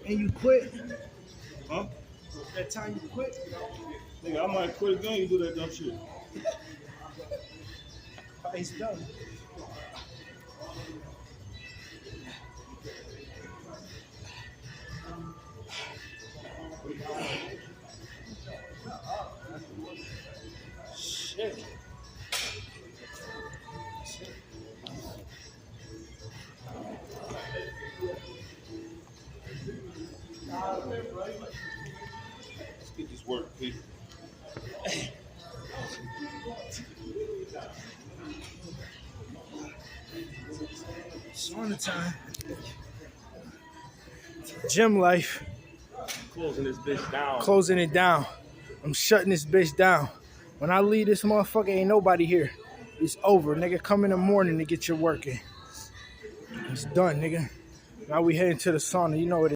And you quit? Huh? That time you quit? Nigga, I might quit again. You do that dumb shit. It's done. Shit. Let's get this work, Pete. Sauna time. Gym life. Closing this bitch down. Closing it down. I'm shutting this bitch down. When I leave this motherfucker, ain't nobody here. It's over, nigga. Come in the morning to get your work in. It's done, nigga. Now we heading to the sauna. You know what it is.